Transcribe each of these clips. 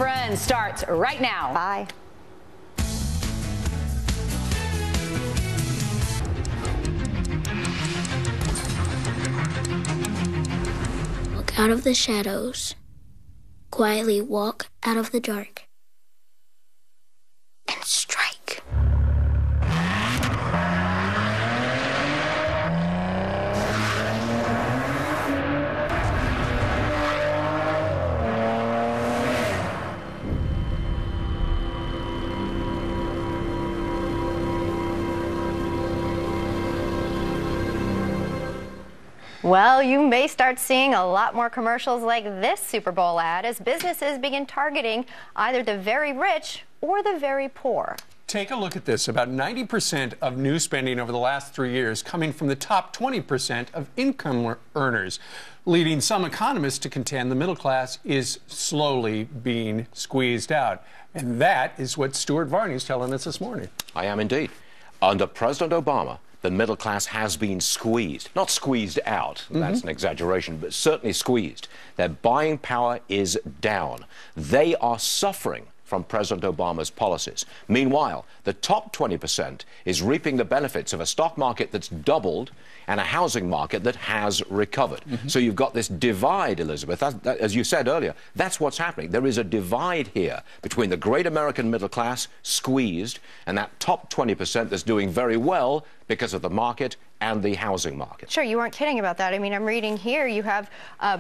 Friends starts right now. Bye. Look out of the shadows. Quietly walk out of the dark. And strike. Well, you may start seeing a lot more commercials like this Super Bowl ad as businesses begin targeting either the very rich or the very poor. Take a look at this. About 90% of new spending over the last 3 years coming from the top 20% of income earners, leading some economists to contend the middle class is slowly being squeezed out. And that is what Stuart Varney is telling us this morning. I am indeed. Under President Obama, the middle class has been squeezed. Not squeezed out, that's an exaggeration, but certainly squeezed. Their buying power is down. They are suffering from President Obama's policies. Meanwhile, the top 20% is reaping the benefits of a stock market that's doubled and a housing market that has recovered. So you've got this divide, Elizabeth. As you said earlier, that's what's happening. There is a divide here between the great American middle class, squeezed, and that top 20% that's doing very well because of the market and the housing market. Sure, you weren't kidding about that. I mean, I'm reading here, you have,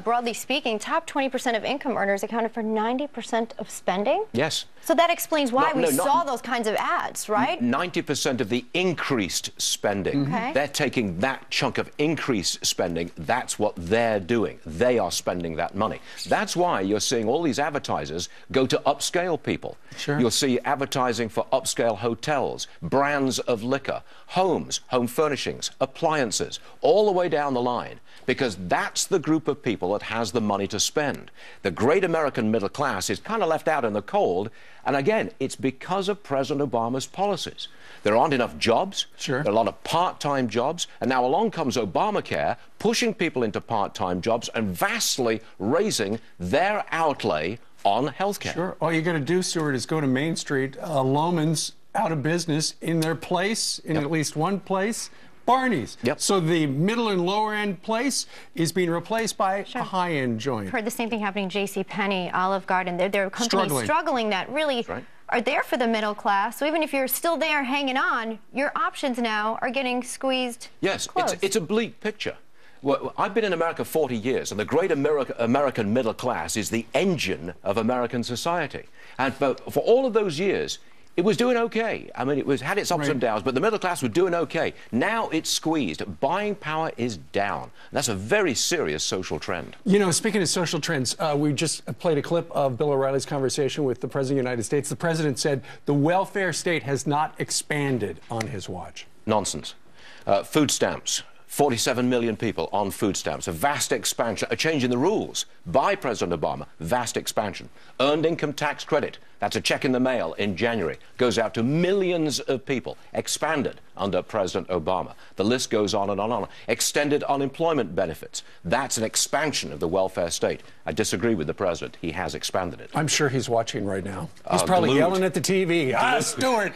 broadly speaking, top 20% of income earners accounted for 90% of spending? Yes. So that explains why we saw those kinds of ads, right? 90% of the increased spending. Okay. They're taking that chunk of increased spending. That's what they're doing. They are spending that money. That's why you're seeing all these advertisers go to upscale people. Sure. You'll see advertising for upscale hotels, brands of liquor, homes, home furnishings, appliances, all the way down the line, because that's the group of people that has the money to spend. The great American middle class is kind of left out in the cold, and again, it's because of President Obama's policies. There aren't enough jobs. Sure. There are a lot of part-time jobs, and now along comes Obamacare, pushing people into part-time jobs and vastly raising their outlay on health care. Sure. All you got to do, Stuart, is go to Main Street. Loman's out of business. In their place, in at least one place, Barney's. So the middle and lower end place is being replaced by a high-end joint. I've heard the same thing happening JCPenney, Olive Garden. They're companies struggling that really are there for the middle class. So even if you're still there hanging on, your options now are getting squeezed. Yes, it's a bleak picture. Well, I've been in America 40 years, and the great American middle class is the engine of American society. And for all of those years, it was doing okay. I mean, had its ups and downs, but the middle class was doing okay. Now it's squeezed. Buying power is down. That's a very serious social trend. You know, speaking of social trends, we just played a clip of Bill O'Reilly's conversation with the President of the United States. The President said the welfare state has not expanded on his watch. Nonsense. Food stamps. 47 million people on food stamps, a vast expansion, a change in the rules by President Obama, vast expansion. Earned income tax credit, that's a check in the mail in January, goes out to millions of people, expanded under President Obama. The list goes on and on and on. Extended unemployment benefits, that's an expansion of the welfare state. I disagree with the President, he has expanded it. I'm sure he's watching right now. He's probably yelling at the TV. Stuart!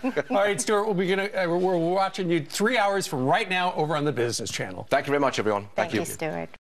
All right, Stuart, we're watching you 3 hours from right now over on the Business Channel. Thank you very much, everyone. Thank you, Stuart.